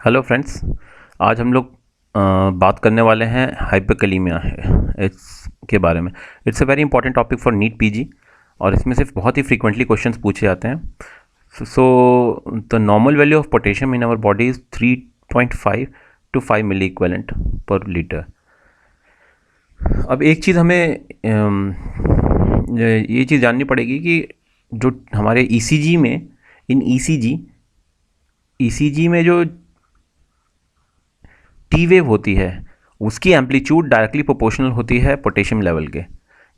Hello friends. आज हम लोग बात करने वाले हैं हाइपरकैलेमिया है इसके बारे में। It's a very important topic for NEET PG और इसमें सिर्फ बहुत ही फ्रीक्वेंटली क्वेश्चंस पूछे जाते हैं। So the normal value of potassium in our body is 3.5 to 5 milliequivalent per litre. अब एक चीज़ हमें ये चीज़ जाननी पड़ेगी कि जो हमारे ईसीजी में ईसीजी में जो टी वेव होती है उसकी एम्पलीट्यूड डायरेक्टली प्रोपोर्शनल होती है पोटेशियम लेवल के।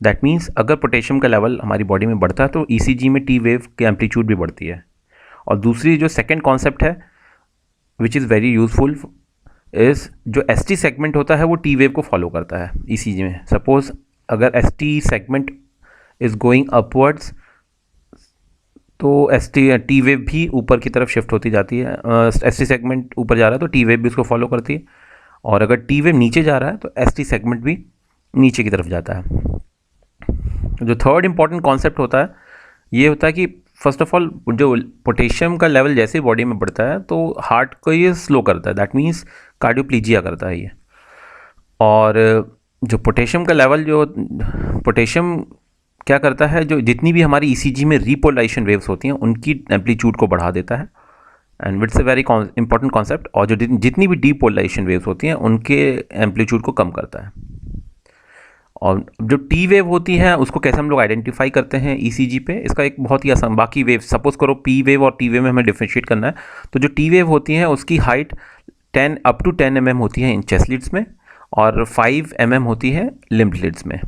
दैट मीन्स अगर पोटेशियम का लेवल हमारी बॉडी में बढ़ता है तो ईसीजी में टी वेव की एम्पलीट्यूड भी बढ़ती है। और दूसरी जो सेकंड कॉन्सेप्ट है which is very useful is जो एसटी सेगमेंट होता है वो टी वेव को फॉलो करता है ईसीजी में। सपोज अगर ST segment is going upwards तो टी वेव भी ऊपर की तरफ शिफ्ट होती जाती है। एसटी सेगमेंट ऊपर जा रहा है तो टी वेव भी उसको फॉलो करती है, और अगर टी वेव नीचे जा रहा है तो एसटी सेगमेंट भी नीचे की तरफ जाता है। जो थर्ड इंपॉर्टेंट कॉन्सेप्ट होता है ये होता है कि फर्स्ट ऑफ ऑल जो पोटेशियम का लेवल जैसे बॉडी में बढ़ता है तो हार्ट को ये स्लो करता है। दैट मीन्स कार्डियोप्लीजिया करता है ये। और जो पोटेशियम का लेवल पोटेशियम क्या करता है, जो जितनी भी हमारी ईसीजी में रीपोलराइजेशन वेव्स होती हैं उनकी एम्पलीट्यूड को बढ़ा देता है। And it's a very important concept. और जो जितनी भी डीपोलराइजेशन वेव्स होती हैं उनके एम्पलीट्यूड को कम करता है। और जो टी वेव होती है उसको कैसे हम लोग आइडेंटिफाई करते हैं ईसीजी पे, इसका एक बहुत ही आसान, बाकी वेव सपोज करो पी वेव और टी वेव में हमें डिफ्रेंशिएट करना है। तो जो टी वेव होती है उसकी हाइट 10 up to 10 mm होती है इन चेस्ट लीड्स में और 5 mm होती है लिम्ब लीड्स में।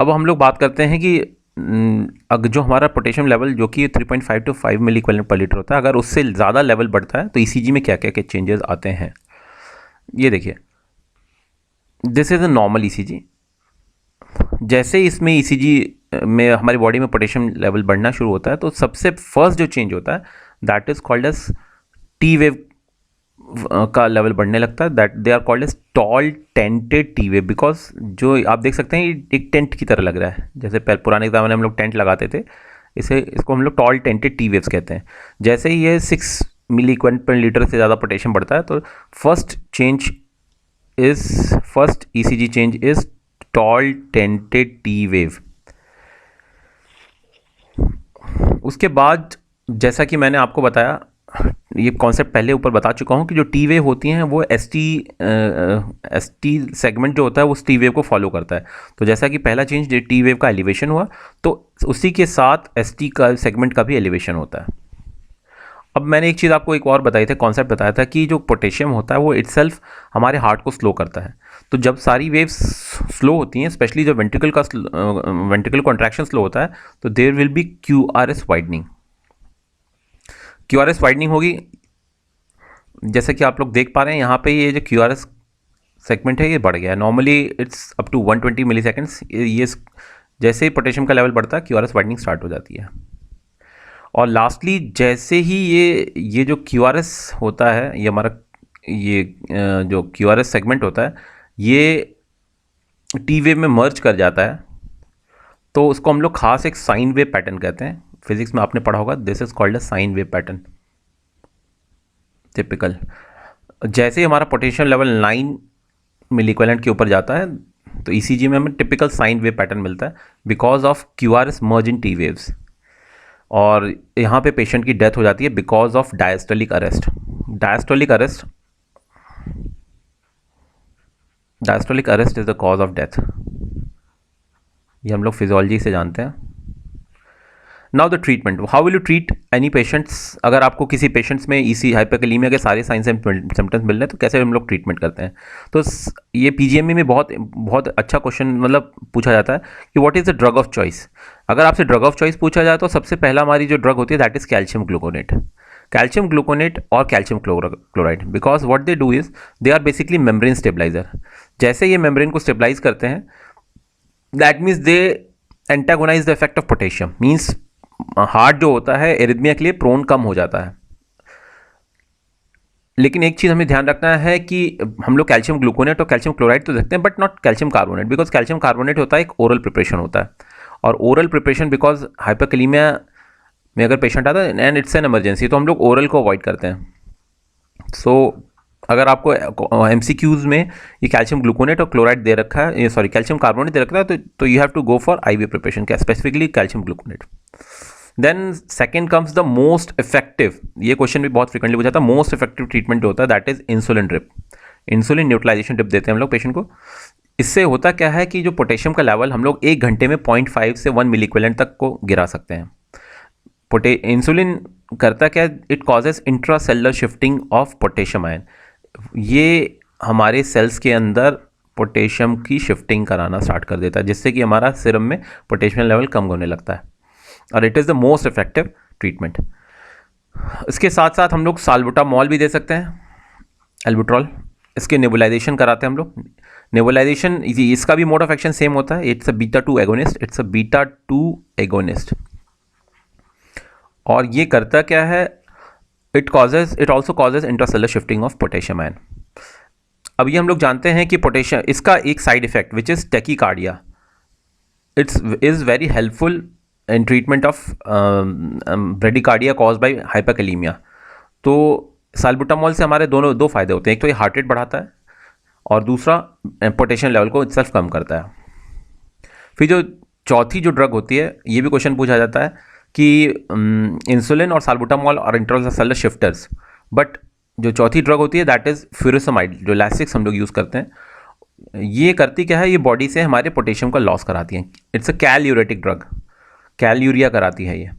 अब हम लोग बात करते हैं कि अगर जो हमारा पोटेशियम लेवल जो कि 3.5 to 5 milliequivalent per litre होता है, अगर उससे ज़्यादा लेवल बढ़ता है तो ईसीजी में क्या क्या क्या चेंजेस आते हैं ये देखिए। This is a normal ECG. जैसे इसमें ईसीजी में हमारी बॉडी में पोटेशियम लेवल बढ़ना शुरू होता है तो सबसे फर्स्ट जो चेंज होता है that is called as T wave का लेवल बढ़ने लगता है। That they are called as tall tented T wave. Because जो आप देख सकते हैं एक टेंट की तरह लग रहा है, जैसे पुराने ज़माने में हम लोग टेंट लगाते थे, इसको हम लोग टॉल टेंटेड टी वेव्स कहते हैं। जैसे ही ये 6 मिली इक्विवेलेंट पर लीटर से ज़्यादा पोटेशियम बढ़ता है तो first ECG change is tall tented T wave. उसके बाद जैसा कि मैंने आपको बताया, ये कॉन्सेप्ट पहले ऊपर बता चुका हूँ कि जो टी वेव होती हैं वो एसटी सेगमेंट जो होता है वो टी वेव को फॉलो करता है। तो जैसा कि पहला चेंज टी वेव का एलिवेशन हुआ तो उसी के साथ एसटी का सेगमेंट का भी एलिवेशन होता है। अब मैंने एक चीज़ आपको एक और बताई थी, कॉन्सेप्ट बताया था कि जो पोटेशियम होता है वो इटसेल्फ हमारे हार्ट को स्लो करता है। तो जब सारी वेव्स स्लो होती हैं, स्पेशली जब वेंट्रिकल कॉन्ट्रैक्शन स्लो होता है तो there will be QRS widening. QRS widening होगी जैसे कि आप लोग देख पा रहे हैं यहाँ पे, ये जो क्यूआरएस सेगमेंट है ये बढ़ गया है। Normally it's up to 120 milliseconds. ये जैसे ही पोटेशियम का लेवल बढ़ता है क्यूआरएस वाइडनिंग स्टार्ट हो जाती है। और लास्टली जैसे ही ये जो क्यूआरएस होता है, ये हमारा जो क्यूआरएस सेगमेंट होता है ये टी वेव में मर्ज कर जाता है तो उसको हम लोग खास एक साइन वेव पैटर्न कहते हैं। फिजिक्स में आपने पढ़ा होगा, this is called a sine wave pattern typical. जैसे ही हमारा पोटेशियम लेवल 9 मिली इक्विवेलेंट के ऊपर जाता है तो ईसीजी में हमें टिपिकल साइन वेव पैटर्न मिलता है because of QRS merge in T waves. और यहाँ पे पेशेंट की डेथ हो जाती है because of diastolic arrest. Diastolic arrest is the cause of death, ये हम लोग फिजियोलॉजी से जानते हैं। Now the treatment, how will you treat any patients. अगर आपको किसी पेशेंट्स में ईसी हाइपरकैलेमिया के सारे साइंस एंड सिम्टम्स मिल रहे हैं तो कैसे हम लोग ट्रीटमेंट करते हैं। तो ये पीजीएमई में बहुत अच्छा क्वेश्चन मतलब पूछा जाता है कि what is the drug of choice. अगर आपसे ड्रग ऑफ चॉइस पूछा जाए तो सबसे पहला हमारी जो ड्रग होती है दैट इज़ कैल्शियम ग्लूकोनेट और calcium chloride. Because what they do is they are basically membrane stabiliser. जैसे ये मेम्ब्रेन को स्टेबलाइज करते हैं that means they antagonise the effect of potassium. Means heart जो होता है एरिथमिया के लिए प्रोन कम हो जाता है। लेकिन एक चीज़ हमें ध्यान रखना है कि हम लोग कैल्शियम ग्लूकोनेट और कैल्शियम क्लोराइड तो देखते हैं but not calcium carbonate, because calcium carbonate होता है एक ओरल प्रिपरेशन होता है। और ओरल प्रिपरेशन बिकॉज हाइपरकैलेमिया में अगर पेशेंट आता है एंड इट्स एन इमरजेंसी तो हम लोग ओरल को अवॉइड करते हैं। सो अगर आपको एमसीक्यूज में ये कैल्शियम ग्लूकोनेट और क्लोराइड दे रखा है, सॉरी कैल्शियम कार्बोनेट दे रखा है, तो you have to go for IV preparation, क्या specifically calcium gluconate. Then second comes the most effective, ये क्वेश्चन भी बहुत फ्रिक्वेंटली पूछा था, मोस्ट इफेक्टिव ट्रीटमेंट जो होता है that is insulin drip. Insulin neutralization drip देते हैं हम लोग पेशेंट को। इससे होता क्या है कि जो पोटेशियम का लेवल हम लोग 1 घंटे में 0.5 से 1 मिली इक्विवेलेंट तक को गिरा सकते हैं। इंसुलिन करता क्या, it causes intracellular shifting of potassium ion, ये हमारे सेल्स के अंदर पोटेशियम की शिफ्टिंग कराना स्टार्ट कर देता है, जिससे कि हमारा सीरम में पोटेशियम लेवल कम होने लगता है, और it is the most effective treatment. इसके साथ साथ हम लोग साल्बुटामॉल भी दे सकते हैं, एल्बुट्रॉल, इसके नेबुलाइजेशन कराते हैं हम लोग। नेबुलाइजेशन इसका भी मोड ऑफ एक्शन सेम होता है, it's a beta two agonist, it's a beta two agonist. और ये करता क्या है, it also causes intracellular shifting of potassium ion. अब ये हम लोग जानते हैं कि पोटेशियम, इसका एक side effect which is tachycardia, it's is very helpful in treatment of bradycardia cause by hyperkalaemia. तो साल्बुटामॉल से हमारे दो फायदे होते हैं, एक तो ये हार्ट रेट बढ़ाता है और दूसरा पोटेशियम लेवल को इटसेल्फ कम करता है। फिर जो चौथी जो ड्रग होती है, ये भी क्वेश्चन पूछा जाता है कि इंसुलिन और साल्बुटामॉल और इंट्रासेलुलर शिफ्टर्स, बट जो चौथी ड्रग होती है दैट इज़ फ्यूरोसमाइड, जो लैसिक्स हम लोग यूज़ करते हैं। ये करती क्या है, ये बॉडी से हमारे पोटेशियम का लॉस कराती है। इट्स अ कैलयूरेटिक ड्रग, कैलयूरिया कराती है ये।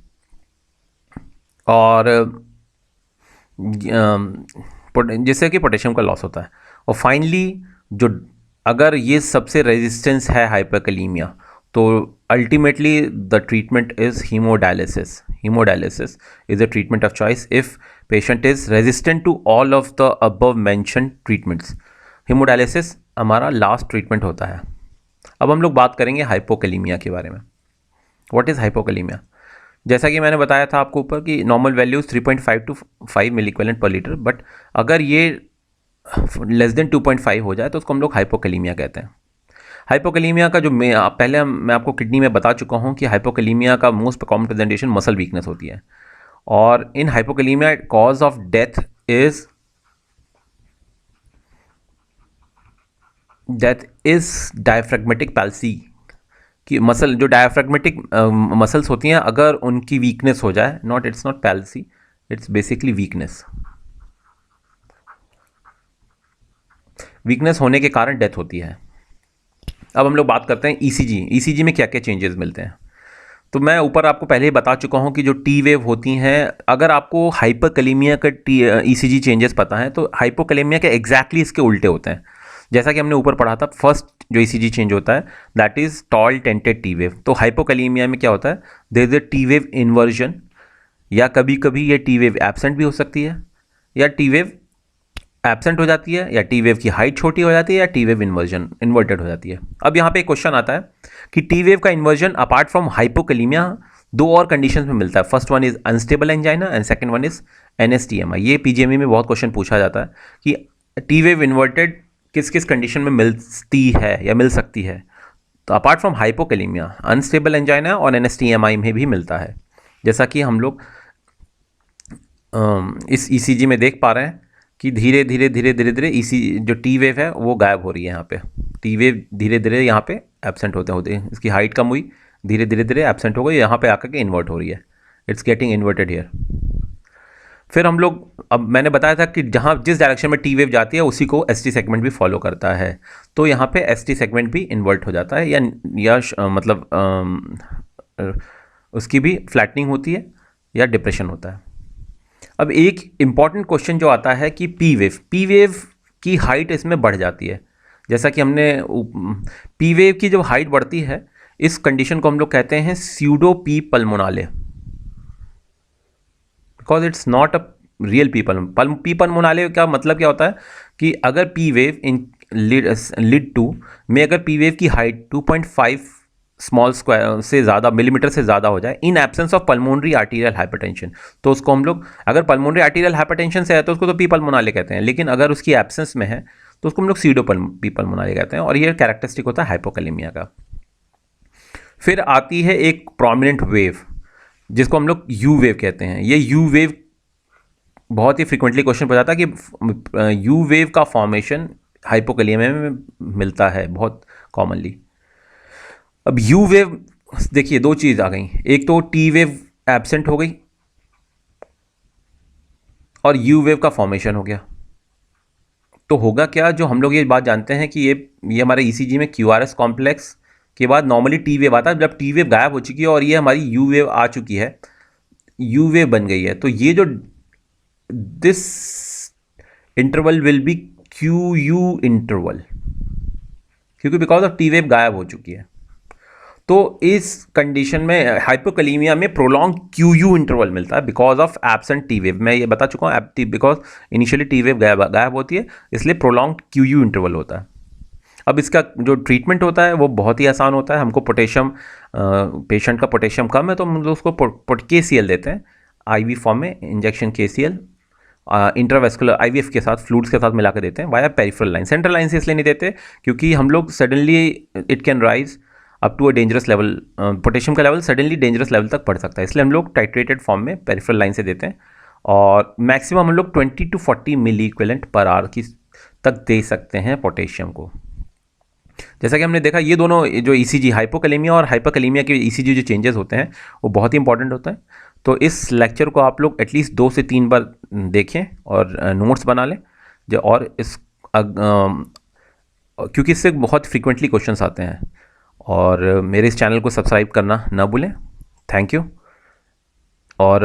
और जिससे कि पोटेशियम का लॉस होता है। और फाइनली जो अगर ये सबसे रेजिस्टेंस है हाइपरकैलीमिया, तो ultimately the treatment is haemodialysis. Haemodialysis is a treatment of choice if patient is resistant to all of the above mention treatments. Haemodialysis हमारा लास्ट ट्रीटमेंट होता है। अब हम लोग बात करेंगे हाइपोकैलीमिया के बारे में। What is hypokalaemia? जैसा कि मैंने बताया था आपको ऊपर कि normal values 3.5 to 5 milliequivalent per litre, but अगर ये लेस देन 2.5 हो जाए तो उसको हम लोग हाइपोकैलीमिया कहते हैं। हाइपोकैलीमिया का जो पहले मैं आपको किडनी में बता चुका हूँ कि हाइपोकैलीमिया का most common presentation muscle weakness होती है, और in hypokalaemia cause of death is diaphragmatic palsy, कि मसल जो डायफ्रेगमेटिक मसल्स होती हैं अगर उनकी वीकनेस हो जाए, it's not palsy, it's basically weakness. Weakness होने के कारण डेथ होती है। अब हम लोग बात करते हैं ईसीजी। ईसीजी में क्या क्या चेंजेस मिलते हैं। तो मैं ऊपर आपको पहले ही बता चुका हूँ कि जो टी वेव होती हैं, अगर आपको हाइपरकैलीमिया का ईसीजी चेंजेस पता है तो हाइपोकैलीमिया के एग्जैक्टली इसके उल्टे होते हैं। जैसा कि हमने ऊपर पढ़ा था, फर्स्ट जो ईसीजी चेंज होता है that is tall tented T wave. तो हाइपोकैलीमिया में क्या होता है, there is a T wave inversion, या कभी कभी ये टी वेव एब्सेंट भी हो सकती है, या टी वेव एब्सेंट हो जाती है, या टी वेव की हाइट छोटी हो जाती है, या टी वेव इन्वर्टेड हो जाती है। अब यहाँ पे एक क्वेश्चन आता है कि टी वेव का इन्वर्जन अपार्ट फ्रॉम हाइपोकैलीमिया दो और कंडीशंस में मिलता है। First one is unstable angina and second one is NSTEMI. ये पीजीएमई में बहुत क्वेश्चन पूछा जाता है कि टी वेव इन्वर्टेड किस किस कंडीशन में मिलती है या मिल सकती है। तो apart from hypokalaemia unstable angina और एनएसटीएमआई में भी मिलता है, जैसा कि हम लोग इस ईसीजी में देख पा रहे हैं कि धीरे धीरे ईसी जो टी वेव है वो गायब हो रही है। यहाँ पे टी वेव धीरे धीरे यहाँ पे एब्सेंट होते इसकी हाइट कम हुई, धीरे धीरे एब्सेंट हो गई, यहाँ पे आकर के इन्वर्ट हो रही है। It's getting inverted here. फिर हम लोग, अब मैंने बताया था कि जहाँ जिस डायरेक्शन में टी वेव जाती है उसी को एसटी सेगमेंट भी फॉलो करता है। तो यहाँ पे एसटी सेगमेंट भी इन्वर्ट हो जाता है, या मतलब उसकी भी फ्लैटनिंग होती है या डिप्रेशन होता है। अब एक इम्पॉर्टेंट क्वेश्चन जो आता है कि पी वेव की हाइट इसमें बढ़ जाती है। जैसा कि हमने पी वेव की जब हाइट बढ़ती है, इस कंडीशन को हम लोग कहते हैं pseudo P pulmonale, because it's not a real P pulmonale. का मतलब क्या होता है कि अगर P wave in lead two में अगर पी वेव की हाइट 2.5 स्मॉल स्क्वायर से ज़्यादा मिलीमीटर से ज़्यादा हो जाए in absence of pulmonary arterial hypertension, तो उसको हम लोग, अगर पल्मोनरी आर्टीरियल हाइपरटेंशन से है तो उसको तो पी पल्मोनाले कहते हैं, लेकिन अगर उसकी एब्सेंस में है तो उसको हम लोग सीडो पी पल्मोनाले कहते हैं। और ये कैरेक्टरिस्टिक होता है हाइपोकैलीमिया का। फिर आती है एक प्रोमिनेंट वेव जिसको हम लोग यू वेव कहते हैं। ये यू वेव बहुत ही फ्रिक्वेंटली क्वेश्चन पूछा था कि यू वेव का फॉर्मेशन हाइपोकैलिमिया में मिलता है बहुत कॉमनली। अब यू वेव देखिए दो चीज़ आ गई, एक तो टी वेव एब्सेंट हो गई और यू वेव का फॉर्मेशन हो गया। तो होगा क्या, जो हम लोग ये बात जानते हैं कि ये हमारे ईसीजी में क्यूआरएस कॉम्प्लेक्स के बाद नॉर्मली टी वेव आता है, जब टी वेव गायब हो चुकी है और ये हमारी यू वेव आ चुकी है, यू वेव बन गई है, तो ये जो this interval will be Q U interval, क्योंकि बिकॉज ऑफ टी वेव गायब हो चुकी है। तो इस कंडीशन में हाइपोकैलिमिया में प्रोलॉन्ग क्यू यू इंटरवल मिलता है because of absent T wave. मैं ये बता चुका हूँ, बिकॉज इनिशियली टी वेव गायब होती है, इसलिए प्रोलॉन्ग क्यू यू इंटरवल होता है। अब इसका जो ट्रीटमेंट होता है वो बहुत ही आसान होता है। हमको पोटेशियम, पेशेंट का पोटेशियम कम है तो हम लोग उसको KCl देते हैं आईवी फॉर्म में, इंजेक्शन KCl इंट्रावेस्कुलर आईवीएफ के साथ, फ्लूइड्स के साथ मिला के देते हैं via peripheral line. Central line से इसलिए नहीं देते क्योंकि हम लोग suddenly it can rise up to a dangerous level, potassium का लेवल सडनली डेंजरस लेवल तक बढ़ सकता है, इसलिए हम लोग टाइट्रेटेड फॉर्म में पेरिफेरल लाइन से देते हैं। और मैक्सिमम हम लोग 20 to 40 milliequivalent per hour की तक दे सकते हैं पोटेशियम को। जैसा कि हमने देखा, ये दोनों जो ईसीजी हाइपोकैलेमिया और हाइपरकैलेमिया के ईसीजी जो चेंजेस होते हैं वो बहुत ही इंपॉर्टेंट होते हैं। तो इस लेक्चर को आप लोग एटलीस्ट 2 से 3 बार देखें और नोट्स बना लें जो, और क्योंकि इससे बहुत फ्रीक्वेंटली क्वेश्चंस आते हैं। और मेरे इस चैनल को सब्सक्राइब करना ना भूलें। Thank you. और